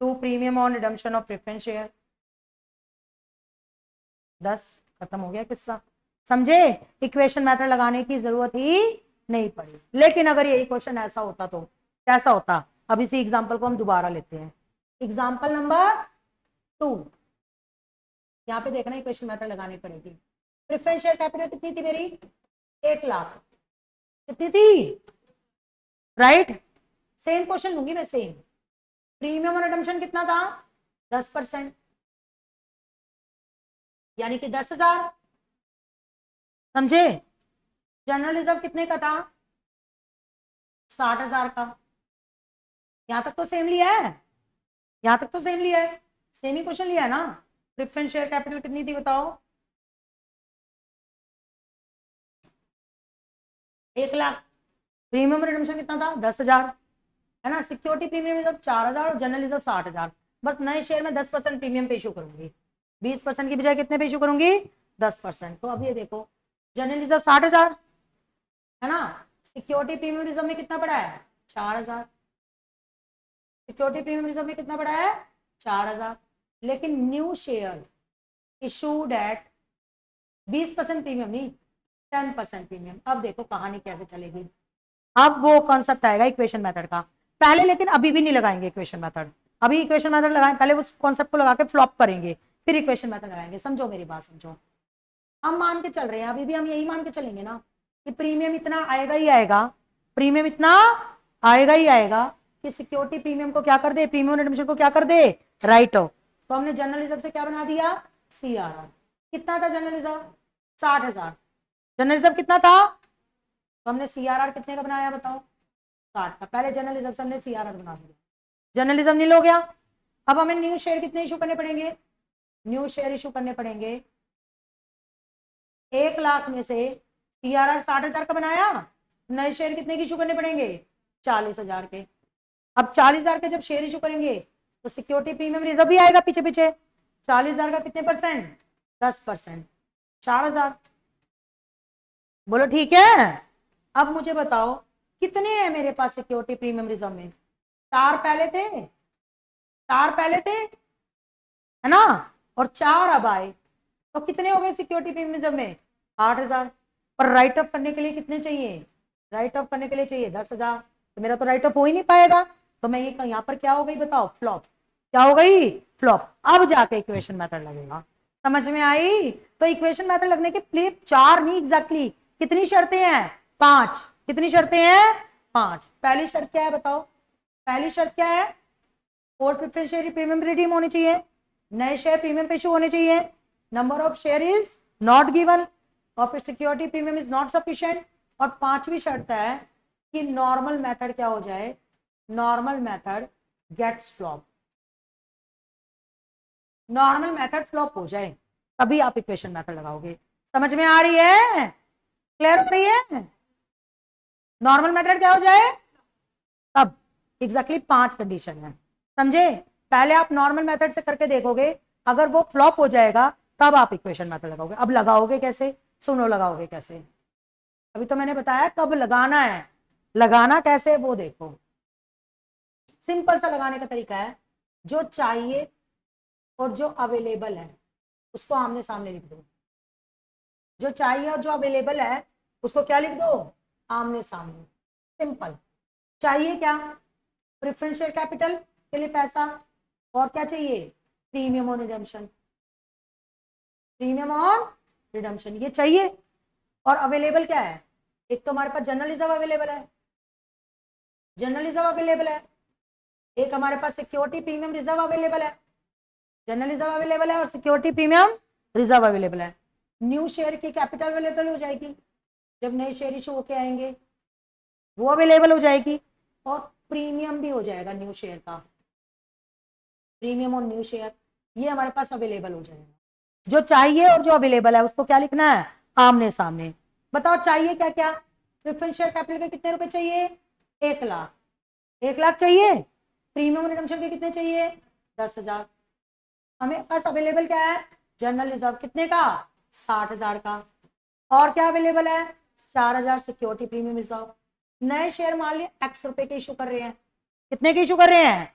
to premium on redemption of preference share. 10, खत्म हो गया किस्सा। समझे, इक्वेशन मेथड लगाने की जरूरत ही नहीं पड़ी। लेकिन अगर यही क्वेश्चन ऐसा होता तो कैसा होता, अब इसी एग्जांपल को हम दोबारा लेते हैं। एग्जाम्पल नंबर 2, यहाँ पे देखना इक्वेशन मेथड लगानी पड़ेगी। प्रेफरेंस शेयर कैपिटल कितनी थी मेरी? 1 लाख। कितनी थी? राइट। सेम क्वेश्चन लूंगी मैं, सेम। प्रीमियम और रिडम्पशन कितना था? 10%, यानी कि 10,000। समझे? जनरल रिजर्व कितने का था? 60,000 का। यहां तक तो सेम लिया है, यहां तक तो सेम लिया है, सेम ही क्वेश्चन लिया है ना। प्रेफरेंस शेयर कैपिटल कितनी थी बताओ? 1 लाख। प्रीमियम रिडम्पशन कितना था? 10,000, है ना। सिक्योरिटी प्रीमियम रिजर्व 4,000 और जनरल रिजर्व 60,000। बस नए शेयर में 10% प्रीमियम पे इशू करूंगी, 20% की बजाय कितने पे इशू करूंगी? 10%। तो अब ये देखो, जनरल रिजर्व 60,000, है ना। सिक्योरिटी प्रीमियम रिजर्व में कितना पड़ा है? 4,000। सिक्योरिटी प्रीमियम रिजर्व में कितना पड़ा है? 4,000। लेकिन new share issued at 20% premium नहीं, 10% प्रीमियम। अब देखो कहानी कैसे चलेगी। अब वो कॉन्सेप्ट आएगा इक्वेशन मेथड का पहले, लेकिन अभी भी नहीं लगाएंगे इक्वेशन मेथड। अभी इक्वेशन मेथड लगाएं, पहले उस कॉन्सेप्ट को लगा के फ्लॉप करेंगे, फिर इक्वेशन मेथड लगाएंगे। समझो मेरी बात, समझो। हम मान के चल रहे हैं, अभी भी हम यही मान के चलेंगे ना कि प्रीमियम इतना आएगा ही आएगा, प्रीमियम इतना आएगा ही आएगा कि सिक्योरिटी प्रीमियम को क्या कर दे, प्रीमियम रिडम्पशन को क्या कर दे, राइट ऑफ। तो हमने जनरल रिजर्व से क्या बना दिया? सीआरआर। कितना था जनरल रिजर्व? 60,000। जनरल रिजर्व कितना था? तो हमने सीआरआर कितने का बनाया बताओ? 60 का। पहले जनरल रिजर्व से हमने सीआरआर बना दिया, जनरल रिजर्व नील हो गया। अब हमें न्यू शेयर कितने इशू करने पड़ेंगे? न्यू शेयर इशू करने पड़ेंगे 1 लाख में से सीआरआर 60,000 का बनाया, नए शेयर कितने की इशू करने पड़ेंगे? 40,000 के। अब 40,000 के जब शेयर इशू करेंगे तो सिक्योरिटी प्रीमियम रिजर्व भी आएगा पीछे पीछे। 40,000 का कितने परसेंट? 10%, 4,000। बोलो ठीक है। अब मुझे बताओ कितने हैं मेरे पास सिक्योरिटी प्रीमियम रिजर्व में? 4 पहले थे, 4 पहले थे, है ना, और 4 अब आए, तो कितने हो गए सिक्योरिटी प्रीमियम रिजर्व में? 8,000। पर राइट ऑफ करने के लिए कितने चाहिए? राइट ऑफ करने के लिए चाहिए 10,000। तो मेरा तो राइट ऑफ हो ही नहीं पाएगा, तो मैं ये यहाँ पर क्या हो गई बताओ? फ्लॉप। क्या हो गई? फ्लॉप। अब जाके इक्वेशन मेथड लगेगा। समझ में आई? तो इक्वेशन मेथड लगने के लिए 4 नहीं, एग्जैक्टली कितनी शर्तें हैं? 5। कितनी शर्तें हैं? 5। पहली शर्त क्या है बताओ? पहली शर्त क्या है? और प्रेफरेंस शेयर प्रीमियम रिडीम होनी चाहिए, नए शेयर प्रीमियम पे इशू होने चाहिए, number of share is not given, और security premium is not sufficient. और 5वीं शर्त है कि नॉर्मल मेथड क्या हो जाए? Normal method gets flop. Normal method flop हो जाए तभी आप इक्वेशन मेथड लगाओगे। समझ में आ रही है? क्लियर हो रही है? नॉर्मल मेथड क्या हो जाए तब। एग्जैक्टली 5 कंडीशन है, समझे? पहले आप नॉर्मल मेथड से करके देखोगे, अगर वो फ्लॉप हो जाएगा तब आप इक्वेशन मेथड लगाओगे। अब लगाओगे कैसे? सुनो लगाओगे कैसे। अभी तो मैंने बताया कब लगाना है, लगाना कैसे वो देखो। सिंपल सा लगाने का तरीका है, जो चाहिए और जो अवेलेबल है उसको आमने सामने लिख दो। जो चाहिए और जो अवेलेबल है उसको क्या लिख दो? आमने सामने। सिंपल। चाहिए क्या? प्रेफरेंस शेयर कैपिटल के लिए पैसा, और क्या चाहिए? Premium on redemption. Premium on redemption ये चाहिए। और अवेलेबल क्या है? एक तो हमारे पास जनरल रिजर्व अवेलेबल है, जनरल रिजर्व अवेलेबल है। एक हमारे पास सिक्योरिटी प्रीमियम रिजर्व अवेलेबल है, जनरल रिजर्व अवेलेबल है और सिक्योरिटी प्रीमियम रिजर्व अवेलेबल है। न्यू शेयर की कैपिटल अवेलेबल हो जाएगी, जब नए शेयर इशू होके आएंगे वो अवेलेबल हो जाएगी, और प्रीमियम भी हो जाएगा न्यू शेयर का, प्रीमियम और न्यू शेयर ये हमारे पास अवेलेबल हो जाएगा। जो चाहिए और जो अवेलेबल है उसको क्या लिखना है? आमने सामने। बताओ चाहिए क्या क्या? प्रेफरेंस शेयर कैपिटल के कितने रुपए चाहिए? 1 लाख। 1 लाख चाहिए। प्रीमियम रिडम्पशन के कितने चाहिए? 10,000। हमें पास अवेलेबल क्या है? जनरल रिजर्व कितने का? 60,000 का। और क्या अवेलेबल है? 4,000 सिक्योरिटी प्रीमियम रिजर्व। नए शेयर मान लिया x रुपए के इशू कर रहे हैं, कितने के इशू कर रहे हैं?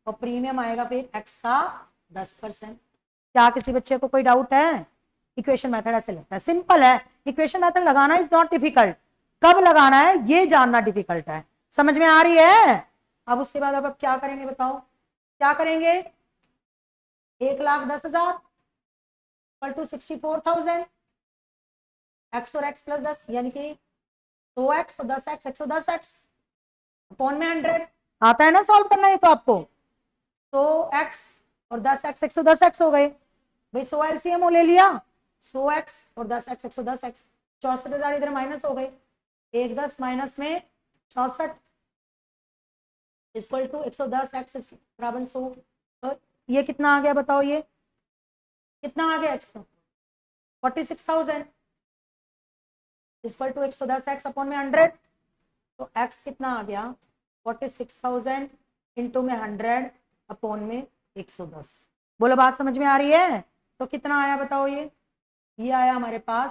और प्रीमियम आएगा फिर x का 10%। क्या किसी बच्चे को कोई डाउट है? इक्वेशन मेथड ऐसे लगता है, सिंपल है। इक्वेशन मेथड लगाना इज नॉट डिफिकल्ट, कब लगाना है ये जानना डिफिकल्ट है। समझ में आ रही है? अब उसके बाद अब क्या करेंगे बताओ? क्या करेंगे, 1,10,000 इक्वल टू 64,000, एक्स और एक्स प्लस 10 यानी कि 100x तो 10x 110x अपॉन में 100। आता है ना सॉल्व करना ये तो आपको। 100x और 10x 110x हो गए भाई, 100 एलसीएम ले लिया, 100x और 10x 110x, 64,000 इधर माइनस हो गए, 110 माइनस में 64 इक्वल टू 110x बराबर 100। तो ये कितना आ गया बताओ, ये कितना आ गया, x 46,000 equal to 110x upon में 100। तो x कितना आ गया, 46,000 इंटू में 100 अपॉन में 110। बोलो बात समझ में आ रही है। तो कितना आया बताओ, ये आया हमारे पास,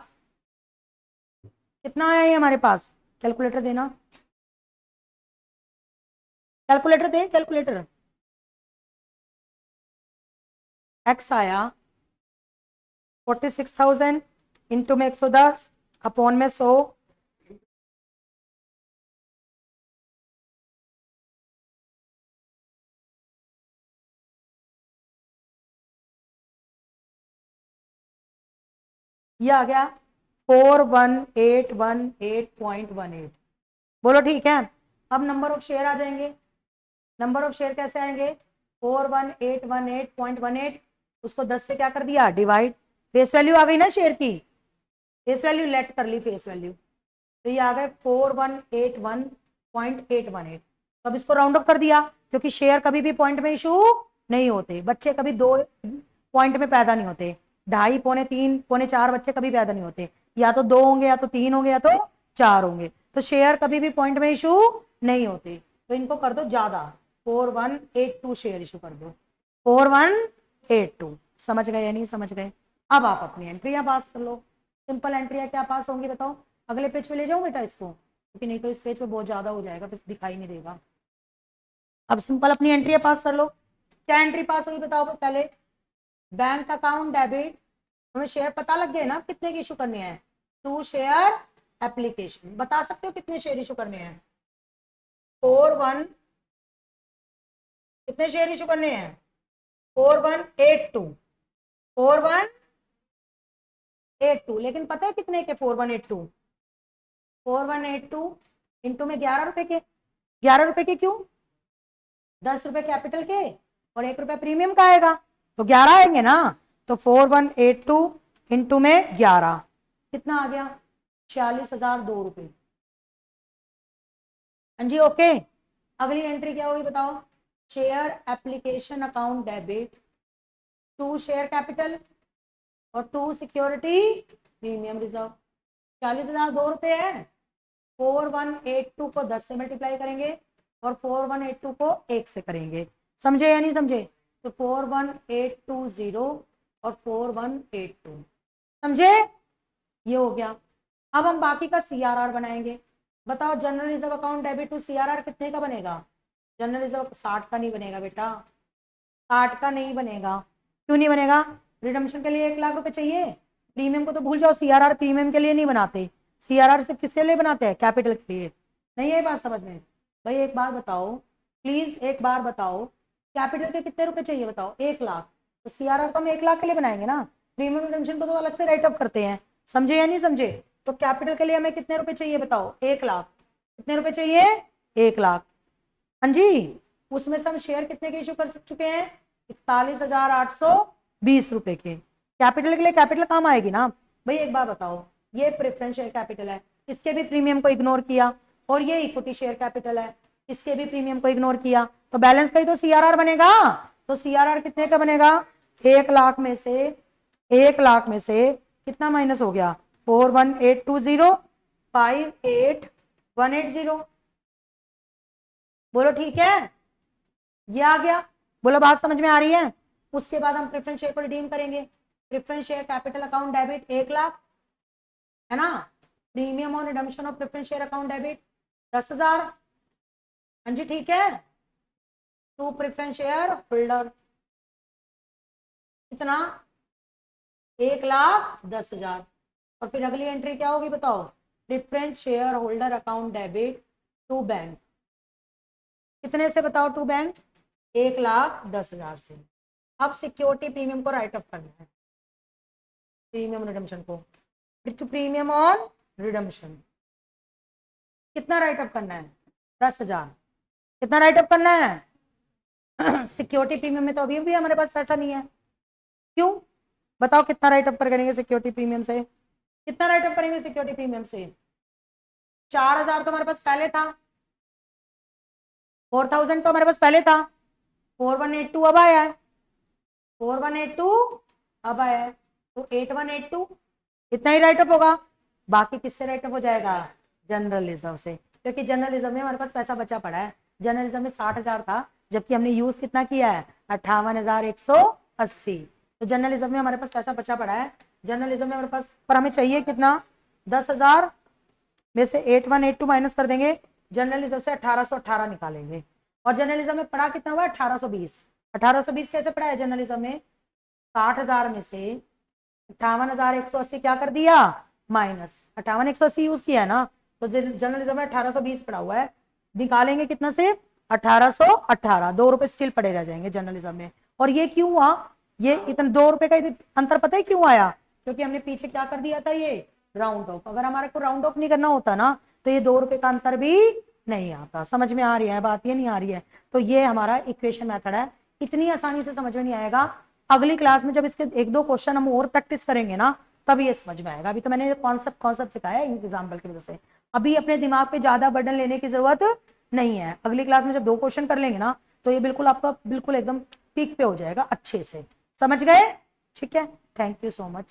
कितना आया ये हमारे पास, कैलकुलेटर देना, कैलकुलेटर दे कैलकुलेटर। x आया 46,000 इंटू में 110 अपॉन में 100, ये आ गया 41,818.18। बोलो ठीक है। अब नंबर ऑफ शेयर आ जाएंगे। नंबर ऑफ शेयर कैसे आएंगे, 41,818.18, उसको 10 से क्या कर दिया डिवाइड, फेस वैल्यू आ गई ना शेयर की, फेस वैल्यू लेट कर ली फेस वैल्यू, तो ये आ गए 4181.818। तो अब इसको राउंड ऑफ कर दिया, क्योंकि शेयर कभी भी पॉइंट में इशू नहीं होते, बच्चे कभी 2 पॉइंट में पैदा नहीं होते, 2.5 पौने 3 पौने 4 बच्चे कभी पैदा नहीं होते, या तो 2 होंगे या तो 3 होंगे या तो 4 होंगे। तो शेयर कभी भी पॉइंट में इशू नहीं होते, तो इनको कर दो ज्यादा, 4182 शेयर इशू कर दो, 4182। समझ गए या नहीं समझ गए। अब आप अपनी एंट्रियां पास कर लो। सिंपल एंट्रियां क्या पास होंगी बताओ, अगले पेज पे ले जाऊं बेटा इसको, क्योंकि नहीं तो इस पेज पे बहुत ज्यादा हो जाएगा, फिर दिखाई नहीं देगा। अब सिंपल अपनी एंट्री पास कर लो। क्या एंट्री पास होगी बताओ पहले, बैंक अकाउंट डेबिट, हमें शेयर पता लग गए ना कितने की इशू करने हैं, 2 शेयर एप्लीकेशन, बता सकते हो कितने शेयर इशू करने हैं, 41, कितने शेयर इशू करने हैं, 4182, 4182, लेकिन पता है कितने के 4182, 4182 इंटू में 11 रुपए के, 11 रुपए के क्यों, 10 रुपए कैपिटल के और 1 रुपए प्रीमियम का आएगा, तो 11 आएंगे ना, तो 4182 इंटू में 11 कितना आ गया, 46,002 रुपए। हाँ जी ओके। अगली एंट्री क्या होगी बताओ, share application account debit, 2 share capital और 2 सिक्योरिटी प्रीमियम रिजर्व, 40,002 रुपए है, 4182 को 10 से मल्टीप्लाई करेंगे और 4182 को 1 से करेंगे, समझे या नहीं समझे, तो 41820 और 4182, समझे, ये हो गया। अब हम बाकी का सीआरआर बनाएंगे। बताओ general reserve account debit to CRR कितने का बनेगा, जनरल रिजर्व 60 का नहीं बनेगा बेटा, 60 का नहीं बनेगा, क्यों नहीं बनेगा, रिडम्पशन के लिए 1 लाख रुपए चाहिए, प्रीमियम को तो भूल जाओ, सीआरआर प्रीमियम के लिए नहीं बनाते, सीआरआर सिर्फ किसके लिए बनाते हैं, कैपिटल के लिए। नहीं है बात समझ में भाई, एक बार बताओ प्लीज, एक बार बताओ, कैपिटल के कितने रुपए चाहिए बताओ, 1 लाख, तो सीआरआर तो हम 1 लाख के लिए बनाएंगे ना, प्रीमियम रिडम्पशन को तो अलग से राइट ऑफ करते हैं, समझे या नहीं समझे। तो कैपिटल के लिए हमें कितने रुपए चाहिए बताओ, 1 लाख, कितने रुपए चाहिए, 1 लाख, हाँ जी। उसमें से हम शेयर कितने के इशू कर चुके हैं, 41,820 रुपए के, कैपिटल के लिए कैपिटल काम आएगी ना भाई। एक बार बताओ, ये प्रेफरेंस शेयर कैपिटल है, इसके भी प्रीमियम को इग्नोर किया, और ये इक्विटी शेयर कैपिटल है, इसके भी प्रीमियम को इग्नोर किया, तो बैलेंस का ही तो सीआरआर बनेगा। तो सीआरआर कितने का बनेगा, 1 लाख में से, 1 लाख में से कितना माइनस हो गया, 41,820, 58,180, बोलो ठीक है, ये आ गया, बोलो बात समझ में आ रही है। उसके बाद हम प्रेफरेंस शेयर को रिडीम करेंगे, preference share capital account debit 1 lakh है ना, premium on redemption of preference share account debit 10,000, हाँ जी ठीक है, टू प्रेफरेंस शेयर होल्डर कितना, 1,10,000, और फिर अगली एंट्री क्या होगी बताओ, preference shareholder account debit to bank, कितने से बताओ टू बैंक, 1,10,000 से। अब सिक्योरिटी प्रीमियम को राइट अप करना है, प्रीमियम रिडम्पशन को, प्रीमियम ऑन रिडम्पशन कितना राइट अप करना है? 10,000। कितना राइट अप करना है? सिक्योरिटी प्रीमियम में तो अभी भी हमारे पास पैसा नहीं है, क्यों बताओ? कितना राइट अप करेंगे सिक्योरिटी प्रीमियम से? कितना राइट अप करेंगे सिक्योरिटी प्रीमियम से? 4,000 तो हमारे पास पहले था, 4,000 तो हमारे पास पहले था, 4,182 अब आया है, 4,182 अब आया है, तो 8,182 इतना ही राइट अप होगा। बाकी किससे राइट अप हो जाएगा? जनरल रिजर्व से, क्योंकि जनरल रिजर्व में हमारे पास पैसा बचा पड़ा है। जनरल रिजर्व में 60,000 था, जबकि हमने यूज कितना किया है? 58,180। तो जनरल रिजर्व में हमारे पास पैसा बचा पड़ा है। जनरल रिजर्व में हमारे पास, पर हमें चाहिए कितना? 10,000 में से 8,182 माइनस कर देंगे, जनरल रिजर्व से 1,818 निकालेंगे। और जनरल रिजर्व में पड़ा कितना हुआ? 1,820। 1,820 कैसे पड़ा है जनरल रिजर्व में? 60,000 में से 58,180 क्या कर दिया? माइनस 58,180 यूज किया है ना, तो जनरल रिजर्व में 1,820 पड़ा हुआ है, निकालेंगे कितना? सिर्फ 1,818। 2 रुपए स्टिल पड़े रह जाएंगे जनरल रिजर्व में। और ये क्यों हुआ? ये इतना 2 रुपए का अंतर पता है क्यों आया? क्योंकि हमने पीछे क्या कर दिया था? ये राउंड ऑफ। अगर हमारे को राउंड ऑफ नहीं करना होता ना, तो ये 2 रुपए का अंतर भी नहीं आता। समझ में आ रही है बात? ये नहीं आ रही है? तो ये हमारा इक्वेशन मेथड है, इतनी आसानी से समझ में नहीं आएगा। अगली क्लास में जब इसके 1-2 क्वेश्चन हम और प्रैक्टिस करेंगे ना, तब ये समझ में आएगा। अभी तो मैंने कॉन्सेप्ट सिखाया है एग्जाम्पल की वजह से, अभी अपने दिमाग पे ज्यादा बर्डन लेने की जरूरत नहीं है। अगली क्लास में जब 2 क्वेश्चन कर लेंगे ना, तो ये बिल्कुल आपका बिल्कुल एकदम पीक पे हो जाएगा, अच्छे से समझ गए? ठीक है, थैंक यू सो मच।